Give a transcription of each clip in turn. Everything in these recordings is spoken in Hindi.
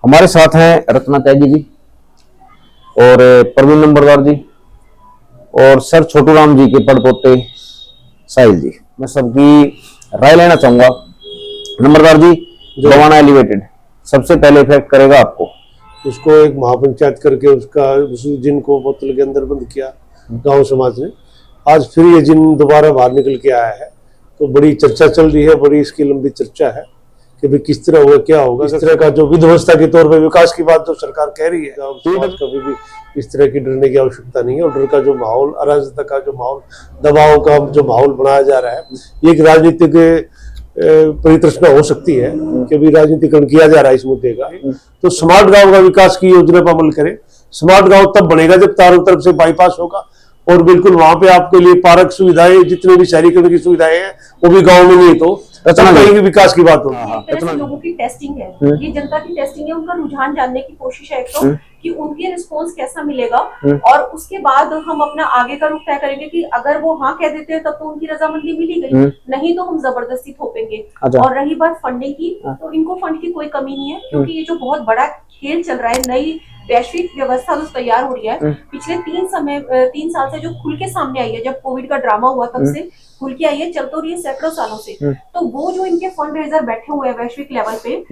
हमारे साथ हैं रत्ना त्यागी जी और प्रवीण नंबरदार जी और सर छोटू राम जी के पड़पोते साहिल जी। मैं सबकी राय लेना चाहूंगा। नंबरदार जी, बवाना एलिवेटेड सबसे पहले इफेक्ट करेगा आपको। उसको एक महापंचायत करके उसका उस जिन को बोतल के अंदर बंद किया गांव समाज ने। आज फिर ये जिन दोबारा बाहर निकल के आया है, तो बड़ी चर्चा चल रही है, बड़ी इसकी लंबी चर्चा है कि भाई किस तरह होगा, क्या होगा। इस तरह का जो विध्वंसता के तौर पे विकास की बात जो सरकार कह रही है, कभी भी इस तरह की डरने की आवश्यकता नहीं है। और डर का जो माहौल, अराजकता का जो माहौल, दबाव का जो माहौल बनाया जा रहा है, ये एक राजनीतिक परितृष्णा हो सकती है कि भी राजनीतिकरण किया जा रहा है इस मुद्दे का। तो स्मार्ट गांव का विकास की योजना पर अमल करें। स्मार्ट गांव तब बनेगा जब चारों तरफ से बाईपास होगा और बिल्कुल वहां पे आपके लिए पार्क सुविधाएं, जितने भी शहरीकरण की सुविधाएं हैं वो भी गांव में नहीं, तो कहीं भी विकास की बात होगी। लोगों की टेस्टिंग है, ये जनता की टेस्टिंग है, उनका रुझान जानने की कोशिश है तो कि उनके रिस्पॉन्स कैसा मिलेगा, और उसके बाद हम अपना आगे का रुख तय करेंगे कि अगर वो हाँ कह देते हैं तब तो उनकी रजामंदी मिली गई, नहीं तो हम जबरदस्ती थोपेंगे। और रही बात फंडिंग की, तो इनको फंड की कोई कमी नहीं है, क्योंकि ये जो बहुत बड़ा खेल चल रहा है, नई वैश्विक व्यवस्था जो तैयार हो रही है, पिछले 3 साल से जो खुल के सामने आई है, जब कोविड का ड्रामा हुआ तब से खुल के आई है, चल तो रही है सैकड़ों सालों से। तो वो जो इनके फंड रेजर बैठे हुए हैं वैश्विक लेवल पे,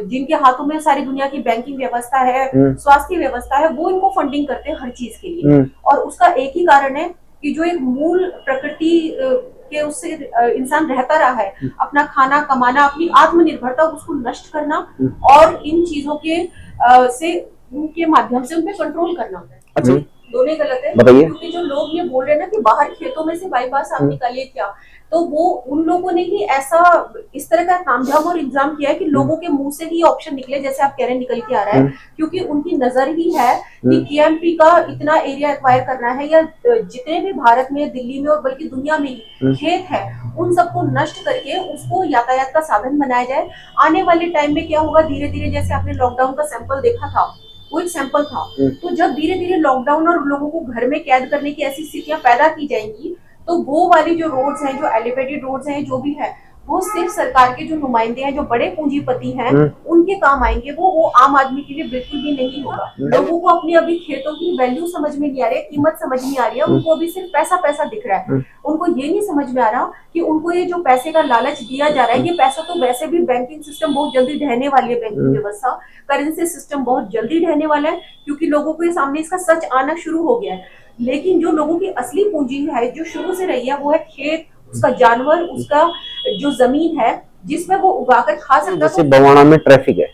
जिनके हाथों में सारी दुनिया की बैंकिंग व्यवस्था है, स्वास्थ्य व्यवस्था है, वो इनको फंडिंग करते हैं हर चीज के लिए। और उसका एक ही कारण है कि जो एक मूल प्रकृति के उससे इंसान रहता रहा है, अपना खाना कमाना, अपनी आत्मनिर्भरता, उसको नष्ट करना और इन चीजों के से उनके माध्यम से उनपे कंट्रोल करना। अच्छा, दोनों गलत है, क्योंकि जो लोग ये बोल रहे हैं ना कि बाहर खेतों में से बाईपास आप निकालिए क्या, तो वो उन लोगों ने ही ऐसा इस तरह का तामझाम और इंतजाम किया है कि लोगों के मुंह से ही ऑप्शन निकले, जैसे आप कह रहे हैं निकल के आ रहा है, क्योंकि उनकी नजर ही है कि केएमपी का इतना एरिया एक्वायर करना है, या जितने भी भारत में, दिल्ली में और बल्कि दुनिया में ही खेत है, उन सबको नष्ट करके उसको यातायात का साधन बनाया जाए। आने वाले टाइम में क्या होगा, धीरे धीरे, जैसे आपने लॉकडाउन का सैंपल देखा था, वो एक सैंपल था, तो जब धीरे धीरे लॉकडाउन और लोगों को घर में कैद करने की ऐसी स्थितियां पैदा की जाएंगी, तो वो वाली जो रोड्स हैं, जो एलिवेटेड रोड्स हैं, जो भी है, वो सिर्फ सरकार के जो नुमाइंदे हैं, जो बड़े पूंजीपति हैं, उनके काम आएंगे। वो आम आदमी के लिए बिल्कुल भी नहीं होगा। लोगों को अपनी अभी खेतों की वैल्यू समझ में नहीं आ रही है, कीमत समझ नहीं आ रही है, उनको अभी सिर्फ पैसा पैसा दिख रहा है। उनको ये नहीं समझ में आ रहा कि उनको ये जो पैसे का लालच दिया जा रहा है, ये पैसा तो वैसे भी बैंकिंग सिस्टम बहुत जल्दी ढहने वाली है, बैंकिंग व्यवस्था, करेंसी सिस्टम बहुत जल्दी ढहने वाला है, क्योंकि लोगों के सामने इसका सच आना शुरू हो गया है। लेकिन जो लोगों की असली पूंजी है, जो शुरू से रही है, वो है खेत, उसका जानवर, उसका जो जमीन है जिसमें वो उगाकर खा सकता है। जैसे बवाना में ट्रैफिक है,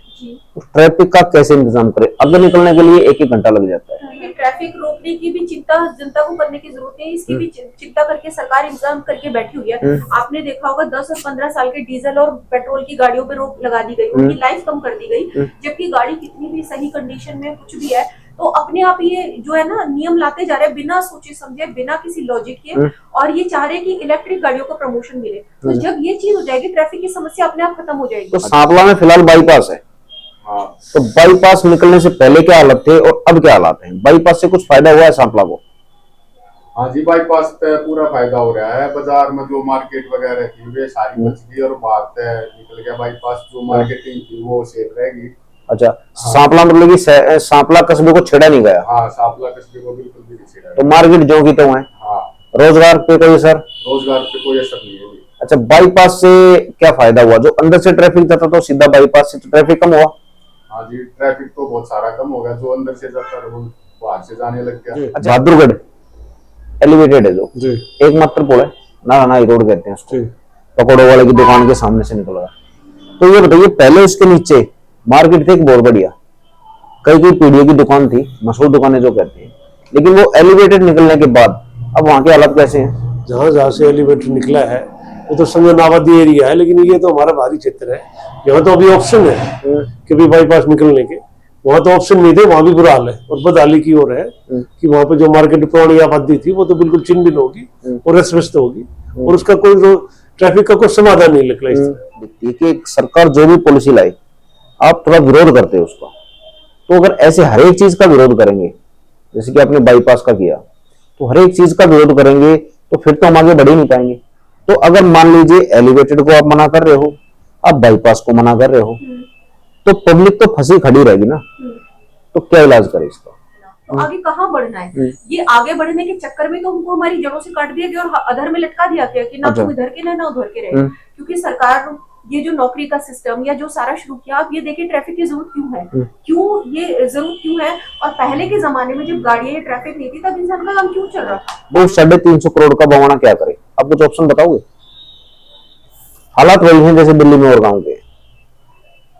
उस ट्रैफिक का कैसे इंतजाम करें? अगर निकलने के लिए 1 घंटा लग जाता है। ट्रैफिक रोकने की भी चिंता जनता को करने की जरूरत है, इसकी भी चिंता करके सरकार इंतजाम करके बैठी हुई है। आपने देखा होगा 10 और 15 साल के डीजल और पेट्रोल की गाड़ियों पे रोक लगा दी गई, उनकी लाइफ कम कर दी गई, जबकि गाड़ी कितनी भी सही कंडीशन में कुछ भी है, तो अपने आप ये जो है ना नियम लाते जा रहे हैं बिना सोचे समझे, बिना किसी लॉजिक के, और ये चाह रहे हैं कि इलेक्ट्रिक गाड़ियों को प्रमोशन मिले। तो जब ये चीज हो जाएगी, ट्रैफिक की समस्या अपने आप खत्म हो जाएगी। तो सांपला में फिलहाल बाईपास है, तो बाईपास निकलने से पहले क्या हालत थे और अब क्या हालात हैं? बाईपास से कुछ फायदा हुआ है सांपला को? हाँ जी, बाईपास पे पूरा फायदा हो रहा है। बाजार में जो मार्केट वगैरह थी वे सारी बच गई और बाहर निकल गया बाईपास, जो मार्केटिंग थी वो सेफ रहेगी। अच्छा, सांपला मतलब कि सांपला कस्बे को छेड़ा नहीं गया? हाँ, सांपला कस्बे को बिल्कुल भी नहीं छेड़ा। तो मार्केट जो की तो है। हाँ, रोजगार पे कोई असर? रोजगार पे कोई असर नहीं है। अच्छा, बाईपास से क्या फायदा हुआ? जो अंदर से ट्रैफिक जाता था सीधा बाईपास से, तो ट्रैफिक कम हुआ? हाँ जी, ट्रैफिक तो बहुत सारा कम हो गया, जो अंदर से जाता है वो बाहर से जाने लग गया। अच्छा, बहादुरगढ़ एलिवेटेड है जो एकमात्र पुल है, नारायण रोड कहते हैं उसको, पकौड़ों वाले की दुकान के सामने से निकल रहा। तो ये बताइए, पहले उसके नीचे मार्केट थी एक बहुत बढ़िया, कई पीढ़ियों की दुकान थी, मशहूर दुकानें जो कहते हैं, लेकिन वो एलिवेटेड निकलने के बाद अब वहाँ के हालात कैसे हैं? जहाँ से एलिवेटेड निकला है वो तो संगनाबादी एरिया है, लेकिन ये तो हमारा बाहरी क्षेत्र है, यहाँ तो अभी ऑप्शन है कि भी बाईपास निकलने के। वहाँ तो ऑप्शन नहीं थे, वहाँ भी बुरा हाल है और बदहाली की ओर है कि वहाँ पे जो मार्केट पुरानी आबादी थी वो तो बिल्कुल छिन्न होगी और अस्त व्यस्त होगी, और उसका कोई ट्रैफिक का कोई समाधान नहीं निकला। इस देखिए, सरकार जो भी पॉलिसी लाई, आप थोड़ा विरोध करते हो उसका, तो अगर ऐसे हर एक चीज का विरोध करेंगे, जैसे कि आपने बाईपास का किया, तो हर एक चीज का विरोध करेंगे तो फिर तो हम आगे बढ़ ही नहीं पाएंगे। तो अगर मान लीजिए एलिवेटेड को आप मना कर रहे हो, आप बाईपास को मना कर रहे हो, तो पब्लिक तो फंसी खड़ी रहेगी ना, तो क्या इलाज करे इसका? तो आगे कहाँ बढ़ना है? ये आगे बढ़ने के चक्कर में तो हमको हमारी जड़ों से काट दिया गया और अधर में लटका दिया गया कि ना तुम इधर के रहे ना उधर के रहे। क्योंकि सरकार ये जो नौकरी का सिस्टम या जो सारा शुरू किया, आप ये देखिए ट्रैफिक की जरूरत क्यों है, क्यों ये जरूरत क्यों है? और पहले के जमाने में जब गाड़ियां या ट्रैफिक नहीं थी तब इंसान का काम क्यों चल रहा था? वो 350 करोड़ का बवाना क्या करे? आप कुछ ऑप्शन बताओगे? हालात वही हैं जैसे दिल्ली में और गाँव के।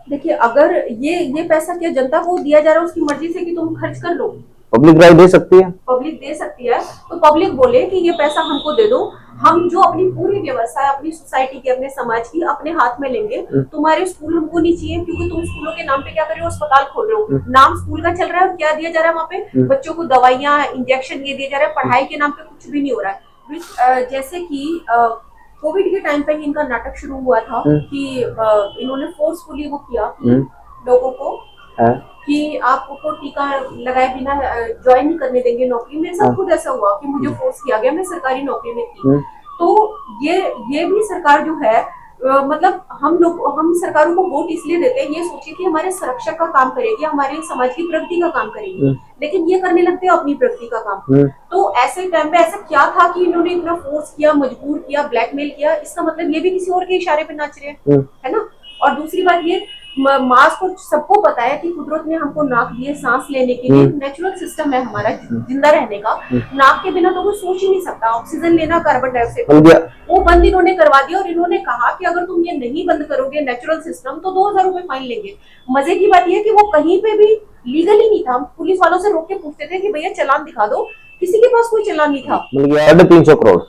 देखिए, अगर ये पैसा क्या जनता को दिया जा रहा है उसकी मर्जी से कि तुम खर्च कर लो, पब्लिक राय दे सकती है, पब्लिक दे सकती है, तो पब्लिक बोले कि ये पैसा हमको दे दो, हम जो अपनी पूरी व्यवस्था अपनी सोसाइटी की, अपने समाज की अपने हाथ में लेंगे। तुम्हारे स्कूल हमको नहीं चाहिए क्योंकि तुम स्कूलों के नाम पे क्या कर रहे हो, अस्पताल खोल रहे हो, नाम स्कूल का चल रहा है, क्या दिया जा रहा है वहाँ पे? बच्चों को दवाइयाँ, इंजेक्शन ये दिया जा रहा है, पढ़ाई के नाम पे कुछ भी नहीं हो रहा है। जैसे कि कोविड के टाइम पे ही इनका नाटक शुरू हुआ था कि इन्होंने फोर्सफुली वो किया लोगों को कि आपको टीका लगाए बिना ज्वाइन नहीं करने देंगे नौकरी। मेरे साथ खुद ऐसा हुआ कि मुझे फोर्स किया गया, मैं सरकारी नौकरी में थी। तो ये भी सरकार जो है मतलब हम सरकारों को वोट इसलिए देते हैं ये सोचिए कि हमारे सुरक्षा का काम करेगी, हमारे समाज की प्रगति का काम करेगी, लेकिन ये करने लगते हैं अपनी प्रगति का काम। तो ऐसे टाइम पे ऐसा क्या था कि इन्होंने इतना फोर्स किया, मजबूर किया, ब्लैकमेल किया? इसका मतलब ये भी किसी और के इशारे पे नाच रहे हैं, है ना? और दूसरी बात ये, मास्क को सबको पता है कि कुदरत ने हमको नाक दिए सांस लेने के लिए, नेचुरल सिस्टम है हमारा जिंदा रहने का। नाक के बिना तो कोई सोच ही नहीं सकता, ऑक्सीजन लेना, कार्बन डाइऑक्साइड, वो बंद इन्होंने करवा दिया। और इन्होंने कहा कि अगर तुम ये नहीं बंद करोगे नेचुरल सिस्टम तो 2000 रुपए फाइन लेंगे। मजे की बात यह कि वो कहीं पे भी लीगल ही नहीं था। पुलिस वालों से रोक के पूछते थे कि भैया चालान दिखा दो, किसी के पास कोई चालान नहीं था। 350 करोड़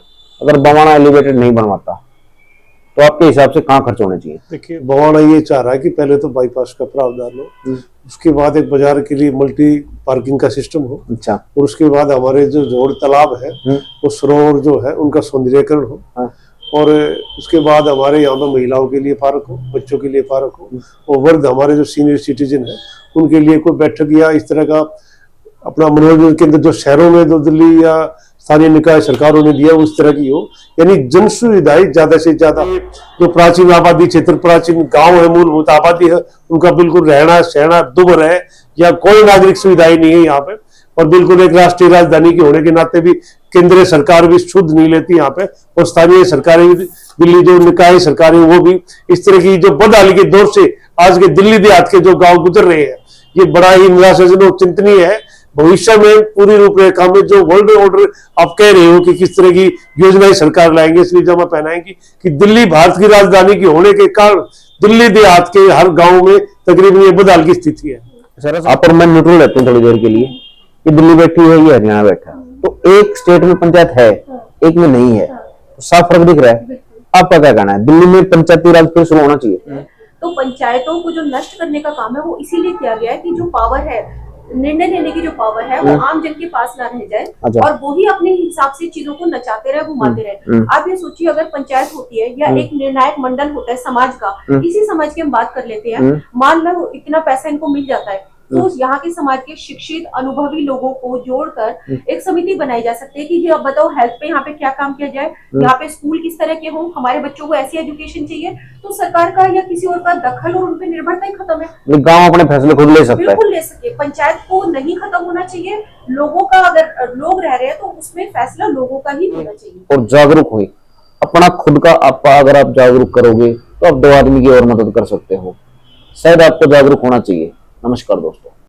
अगर बवाना एलिवेटेड नहीं बनवाता तो आपके हिसाब से कहाँ खर्च होने चाहिए? देखिए, बवाना ये चाह रहा है कि पहले तो बाईपास का प्रावधान हो, उसके बाद एक बाजार के लिए मल्टी पार्किंग का सिस्टम हो, अच्छा, और उसके बाद हमारे जो जोड़ तालाब है वो सरोवर जो है उनका सौंदर्यीकरण हो, और उसके बाद हमारे यहाँ पे महिलाओं के लिए पार्क हो, बच्चों के लिए पार्क हो, और वर्ग हमारे जो सीनियर सिटीजन है उनके लिए कोई बैठक या इस तरह का अपना मनोरंजन केंद्र जो शहरों में जो दिल्ली या स्थानीय निकाय सरकारों ने दिया उस तरह की हो। यानी जन सुविधाएं ज्यादा से ज्यादा, जो प्राचीन आबादी क्षेत्र, प्राचीन गांव है, मूलभूत आबादी है, उनका बिल्कुल रहना सहना दुभर है, या कोई नागरिक सुविधाएं नहीं है यहाँ पे। और बिल्कुल एक राष्ट्रीय राजधानी के होने के नाते भी केंद्रीय सरकार भी शुद्ध नहीं लेती यहाँ पे, और स्थानीय सरकारें भी, दिल्ली जो निकाय सरकारें वो भी इस तरह की जो बदहाली के दौर से आज के दिल्ली देहात के जो गाँव गुजर रहे हैं, ये बड़ा ही निराशाजनक और चिंतनीय है। भविष्य में पूरी रूपरेखा में जो वर्ल्ड ऑर्डर आप कह रहे हो कि किस तरह की योजनाएं सरकार लाएंगे, इसलिए जमा पहनाएंगी कि दिल्ली भारत की राजधानी की होने के कारण दिल्ली देहात के हर गांव में तकरीबन ये बदहाल की स्थिति है। सर आप और मैं न्यूट्रल रहते हैं थोड़ी देर के लिए कि दिल्ली बैठी है या हरियाणा बैठा है, तो एक स्टेट में पंचायत है, एक में नहीं है, तो साफ फर्क दिख रहा है। आपका क्या कहना है, दिल्ली में पंचायती राज फिर शुरू होना चाहिए? तो पंचायतों को जो नष्ट करने का काम है वो इसीलिए किया गया है कि जो पावर है, निर्णय लेने की जो पावर है वो आम जन के पास ना रह जाए, और वो ही अपने हिसाब से चीजों को नचाते रहे, घुमाते रहे। आप ये सोचिए, अगर पंचायत होती है या एक निर्णायक मंडल होता है समाज का, इसी समाज की हम बात कर लेते हैं, मान लो इतना पैसा इनको मिल जाता है, तो यहाँ के समाज के शिक्षित अनुभवी लोगों को जोड़कर एक समिति बनाई जा सकती है कि जी अब बताओ हेल्थ पे यहाँ पे क्या काम किया जाए, यहाँ पे स्कूल किस तरह के हों, हमारे बच्चों को ऐसी एजुकेशन चाहिए। तो सरकार का या किसी और का दखल और उन पे निर्भरता ही खत्म है। गांव अपने फैसले खुद ले सकता है, बिल्कुल ले सके। पंचायत को नहीं खत्म होना चाहिए, लोगों का, अगर लोग रह रहे हैं तो उसमें फैसला लोगों का ही होना चाहिए। और जागरूक हुई अपना खुद का, अगर आप जागरूक करोगे तो आप 2 आदमी की और मदद कर सकते हो। शायद आपको जागरूक होना चाहिए। नमस्कार दोस्तों।